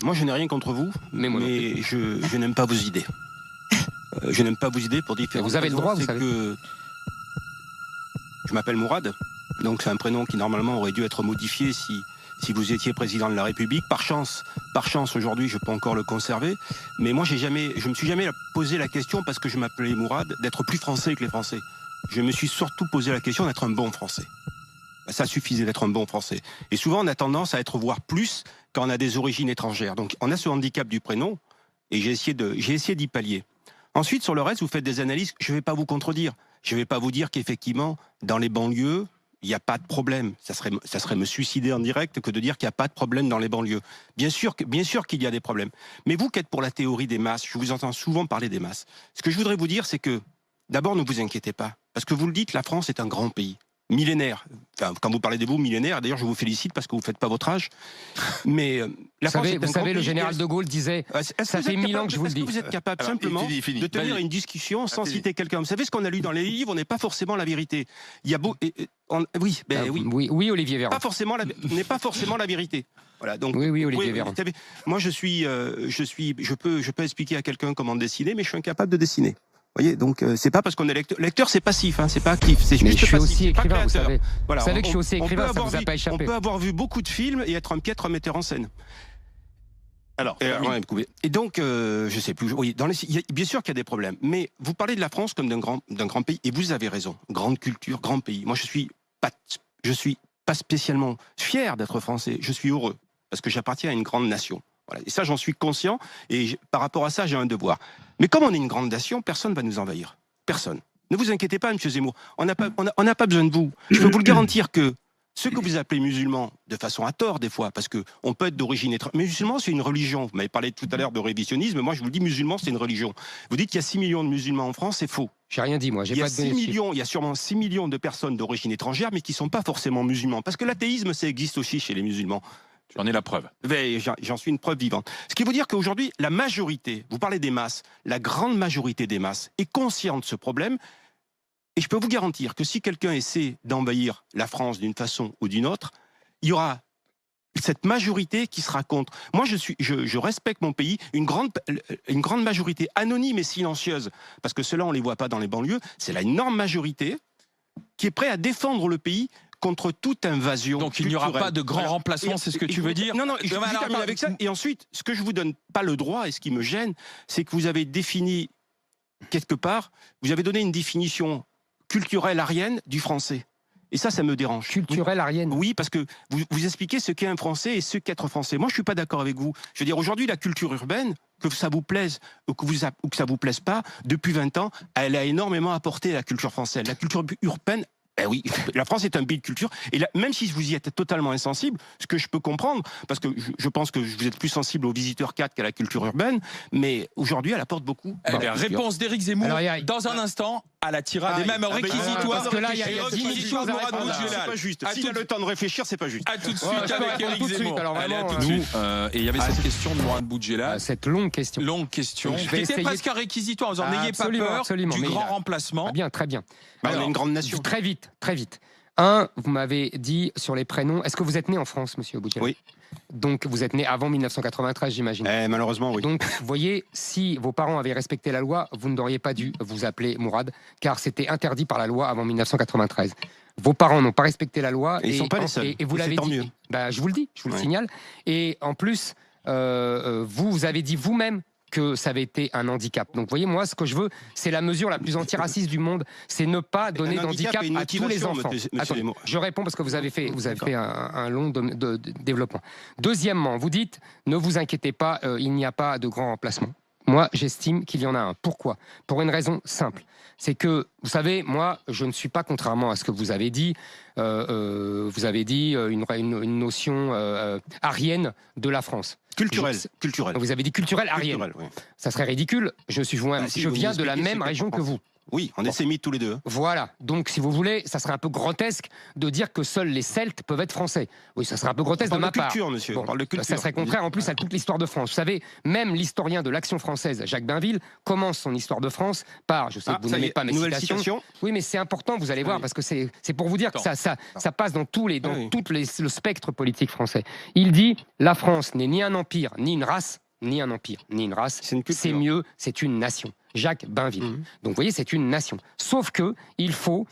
Moi, je n'ai rien contre vous, mais je n'aime pas vos idées. Je n'aime pas vos idées pour différentes raisons. Vous avez le droit, vous savez. Je m'appelle Mourad, donc c'est un prénom qui normalement aurait dû être modifié si vous étiez président de la République. Par chance aujourd'hui, je peux encore le conserver. Mais moi, je me suis jamais posé la question, parce que je m'appelais Mourad, d'être plus français que les Français. Je me suis surtout posé la question d'être un bon Français. Ça suffisait d'être un bon Français. Et souvent, on a tendance à être voire plus quand on a des origines étrangères. Donc, on a ce handicap du prénom, et j'ai essayé d'y pallier. Ensuite, sur le reste, vous faites des analyses. Je ne vais pas vous contredire. Je ne vais pas vous dire qu'effectivement, dans les banlieues, il n'y a pas de problème. Ça serait me suicider en direct que de dire qu'il n'y a pas de problème dans les banlieues. Bien sûr qu'il y a des problèmes. Mais vous qui êtes pour la théorie des masses, je vous entends souvent parler des masses. Ce que je voudrais vous dire, c'est que, d'abord, ne vous inquiétez pas. Parce que vous le dites, la France est un grand pays. Millénaire. Enfin, quand vous parlez de vous, millénaire, d'ailleurs, je vous félicite parce que vous ne faites pas votre âge. Mais vous savez, le général de Gaulle disait, ça fait 1000 ans que je vous le dis. Est-ce que vous êtes capable simplement de tenir une discussion sans citer quelqu'un? Vous savez, ce qu'on a lu dans les livres n'est pas forcément la vérité. Il y a oui, Olivier Véran. N'est pas forcément la vérité. Voilà, donc, oui, Olivier Véran. Moi, je peux expliquer à quelqu'un comment dessiner, mais je suis incapable de dessiner. Vous voyez, donc c'est pas parce qu'on est lecteur. Lecteur, c'est passif, hein, c'est pas actif. C'est juste je suis passif, aussi écrivain, vous savez. Voilà, vous savez que je suis aussi écrivain, ça vous a pas échappé. On peut avoir vu beaucoup de films et être un piètre metteur en scène. Et donc, je sais plus. Oui, bien sûr qu'il y a des problèmes, mais vous parlez de la France comme d'un grand pays, et vous avez raison. Grande culture, grand pays. Moi, je suis pas spécialement fier d'être français. Je suis heureux parce que j'appartiens à une grande nation. Voilà. Et ça, j'en suis conscient, et par rapport à ça, j'ai un devoir. Mais comme on est une grande nation, personne ne va nous envahir. Personne. Ne vous inquiétez pas, M. Zemmour, on n'a pas besoin de vous. Je peux vous le garantir que ceux que vous appelez musulmans, de façon à tort des fois, parce qu'on peut être d'origine étrangère. Mais musulman, c'est une religion. Vous m'avez parlé tout à l'heure de révisionnisme, moi je vous le dis, musulman, c'est une religion. Vous dites qu'il y a 6 millions de musulmans en France, c'est faux. J'ai rien dit, moi, j'ai pas de il y a sûrement 6 millions de personnes d'origine étrangère, mais qui ne sont pas forcément musulmans. Parce que l'athéisme, ça existe aussi chez les musulmans. J'en ai la preuve. J'en suis une preuve vivante. Ce qui veut dire qu'aujourd'hui, la majorité, vous parlez des masses, la grande majorité des masses est consciente de ce problème. Et je peux vous garantir que si quelqu'un essaie d'envahir la France d'une façon ou d'une autre, il y aura cette majorité qui sera contre. Moi, je respecte mon pays, une grande majorité anonyme et silencieuse, parce que ceux-là, on ne les voit pas dans les banlieues, c'est la énorme majorité qui est prête à défendre le pays contre toute invasion. Donc il n'y aura pas de grand remplacement, c'est ce que tu veux dire? Non, je termine avec ça. Et ensuite, ce que je vous donne pas le droit, et ce qui me gêne, c'est que vous avez défini, quelque part, vous avez donné une définition culturelle arienne du français. Et ça me dérange. Culturelle arienne? Oui, parce que vous expliquez ce qu'est un Français et ce qu'être Français. Moi, je suis pas d'accord avec vous. Je veux dire, aujourd'hui, la culture urbaine, que ça vous plaise ou que ça vous plaise pas, depuis 20 ans, elle a énormément apporté à la culture française. La culture urbaine, oui, la France est un pays de culture, et là, même si vous y êtes totalement insensible, ce que je peux comprendre, parce que je pense que vous êtes plus sensible aux visiteurs 4 qu'à la culture urbaine, mais aujourd'hui, elle apporte beaucoup. Réponse d'Éric Zemmour, dans un instant, à la tirade, et même réquisitoire. Parce que là, il y a 10 000 choses à répondre. C'est pas juste. S'il a le temps de réfléchir, c'est pas juste. À tout de suite avec Éric Zemmour. Allez, à tout de suite. Et il y avait cette question de Mourad Boudjela. Cette longue question. C'était presque un réquisitoire. Vous n'ayez pas peur du grand remplacement. Très bien. On est une grande nation. Très vite. Vous m'avez dit sur les prénoms, est-ce que vous êtes né en France, monsieur Boudjela? Oui. Donc vous êtes né avant 1993, j'imagine. Malheureusement, oui. Donc, vous voyez, si vos parents avaient respecté la loi, vous n'auriez pas dû vous appeler Mourad, car c'était interdit par la loi avant 1993. Vos parents n'ont pas respecté la loi. Ils ne sont pas les seuls. Et vous l'avez dit. Je vous le dis, je vous le signale. Et en plus, vous avez dit vous-même que ça avait été un handicap. Donc, vous voyez, moi, ce que je veux, c'est la mesure la plus antiraciste du monde, c'est ne pas donner d'handicap à tous les enfants. Attendez, je réponds parce que vous avez fait un long développement. Deuxièmement, vous dites, ne vous inquiétez pas, il n'y a pas de grand remplacement. Moi, j'estime qu'il y en a un. Pourquoi? Pour une raison simple. C'est que, vous savez, moi, je ne suis pas, contrairement à ce que vous avez dit, une notion arienne de la France. Culturelle. Vous avez dit culturelle arienne. Oui. Ça serait ridicule. Je viens de la même région que vous. Oui, on est sémites tous les deux. Voilà. Donc, si vous voulez, ça serait un peu grotesque de dire que seuls les Celtes peuvent être français. Oui, ça serait un peu grotesque de ma part. Culture, monsieur. On parle de culture. Ça serait contraire en plus à toute l'histoire de France. Vous savez, même l'historien de l'Action française, Jacques Bainville, commence son histoire de France par, je sais que vous n'aimez pas mes citations. Oui, mais c'est important, vous allez voir, parce que c'est pour vous dire que ça passe dans tout le spectre politique français. Il dit, la France n'est ni un empire, ni une race, ni un empire, ni une race, c'est mieux, c'est une nation. Jacques Bainville. Donc vous voyez, c'est une nation. Sauf que il faut,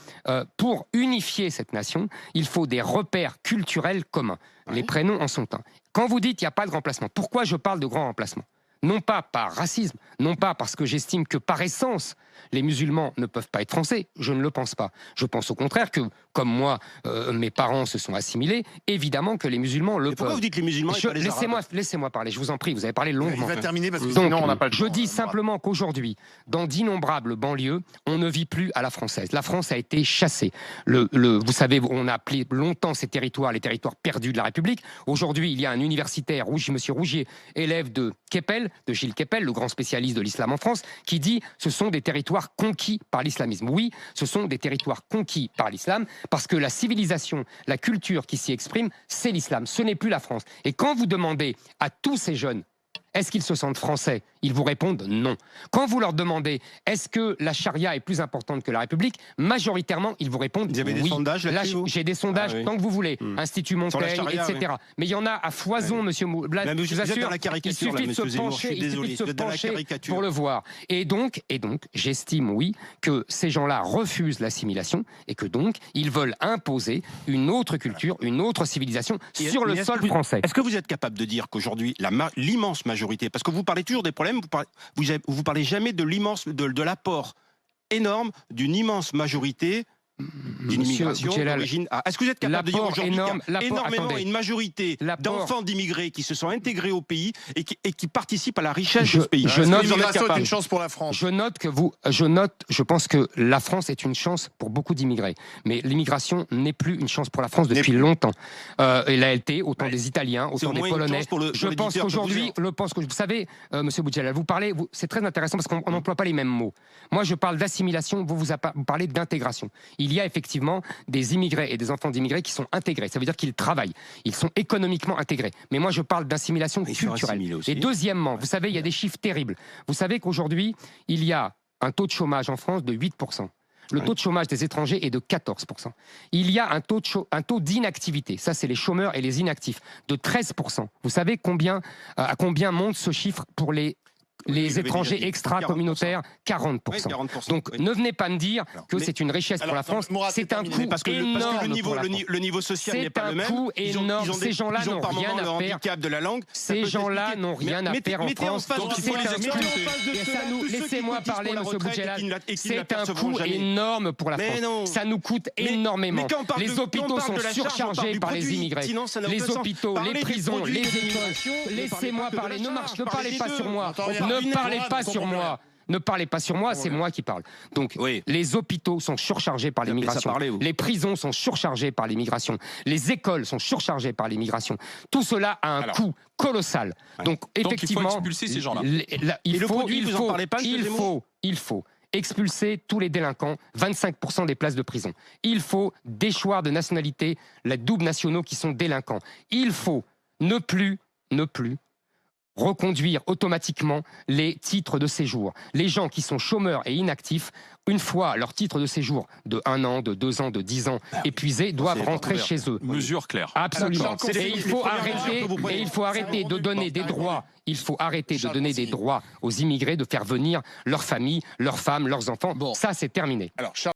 pour unifier cette nation, il faut des repères culturels communs. Les prénoms en sont un. Quand vous dites qu'il n'y a pas de remplacement, pourquoi je parle de grand remplacement ? Non pas par racisme, non pas parce que j'estime que par essence, les musulmans ne peuvent pas être français, je ne le pense pas. Je pense au contraire que, comme moi, mes parents se sont assimilés, évidemment que les musulmans le peuvent. Pourquoi vous dites les musulmans et pas les arabes ? Laissez-moi parler, je vous en prie, vous avez parlé longuement. Il va terminer parce que sinon on n'a pas le temps. Je dis simplement qu'aujourd'hui, dans d'innombrables banlieues, on ne vit plus à la française. La France a été chassée. Vous savez, on a appelé longtemps ces territoires les territoires perdus de la République. Aujourd'hui, il y a un universitaire, M. Rougier, élève de Gilles Kepel, le grand spécialiste de l'islam en France, qui dit ce sont des territoires conquis par l'islamisme. Oui, ce sont des territoires conquis par l'islam, parce que la civilisation, la culture qui s'y exprime, c'est l'islam, ce n'est plus la France. Et quand vous demandez à tous ces jeunes, est-ce qu'ils se sentent français ? Ils vous répondent non. Quand vous leur demandez, est-ce que la charia est plus importante que la République ? Majoritairement, ils vous répondent oui. Vous avez des sondages là-dessus ? J'ai des sondages, tant que vous voulez. Institut Montaigne, etc. Oui. Mais il y en a à foison, monsieur Blade. Je vous assure, il suffit de se pencher pour le voir. Et donc, j'estime, oui, que ces gens-là refusent l'assimilation et que donc, ils veulent imposer une autre culture, une autre civilisation sur le sol français. Est-ce que vous êtes capable de dire qu'aujourd'hui, l'immense majorité, parce que vous parlez toujours des problèmes, vous parlez jamais de l'apport énorme d'une immense majorité d'une immigration d'origine. Est-ce que vous êtes capable de dire aujourd'hui qu'il y a énormément une majorité d'enfants d'immigrés qui se sont intégrés au pays et qui participent à la richesse de ce pays? L'immigration est une chance pour la France. Je pense que la France est une chance pour beaucoup d'immigrés. Mais l'immigration n'est plus une chance pour la France depuis longtemps. Elle a été autant des Italiens, autant des Polonais. Je pense qu'aujourd'hui, vous savez, Monsieur Boudjelal, vous parlez, c'est très intéressant parce qu'on n'emploie pas les mêmes mots. Moi, je parle d'assimilation, vous parlez d'intégration. Il y a effectivement des immigrés et des enfants d'immigrés qui sont intégrés. Ça veut dire qu'ils travaillent. Ils sont économiquement intégrés. Mais moi, je parle d'assimilation culturelle. Et deuxièmement, vous savez, il y a des chiffres terribles. Vous savez qu'aujourd'hui, il y a un taux de chômage en France de 8%. Le taux de chômage des étrangers est de 14%. Il y a un taux d'inactivité, ça c'est les chômeurs et les inactifs, de 13%. Vous savez à combien monte ce chiffre pour les étrangers extra-communautaires? 40%. Oui, 40%. Donc ne venez pas me dire que c'est une richesse pour la France. C'est un coût énorme. Le niveau social n'est pas le même. C'est un coût énorme. Ces gens-là n'ont rien à faire. De la langue. Ces gens-là n'ont rien à faire en France. Laissez-moi parler, M. Boudjelal. C'est un coût énorme pour la France. Ça nous coûte énormément. Les hôpitaux sont surchargés par les immigrés. Les hôpitaux, les prisons, les écoles. Laissez-moi parler. Ne parlez pas sur moi. Ne parlez pas sur moi. Ne parlez pas sur moi, c'est moi qui parle. Donc, les hôpitaux sont surchargés par l'immigration. Les prisons sont surchargées par l'immigration. Les écoles sont surchargées par l'immigration. Tout cela a un coût colossal. Donc, effectivement, il faut expulser ces gens-là. Il faut expulser tous les délinquants, 25% des places de prison. Il faut déchoir de nationalité les doubles nationaux qui sont délinquants. Il faut ne plus reconduire automatiquement les titres de séjour. Les gens qui sont chômeurs et inactifs, une fois leur titre de séjour de 1 an, de 2 ans, de 10 ans épuisés, doivent rentrer chez eux. Mesure claire. Absolument. Et il faut arrêter de donner des droits. Il faut arrêter de donner des droits aux immigrés, de faire venir leurs familles, leurs femmes, leurs enfants. Ça, c'est terminé.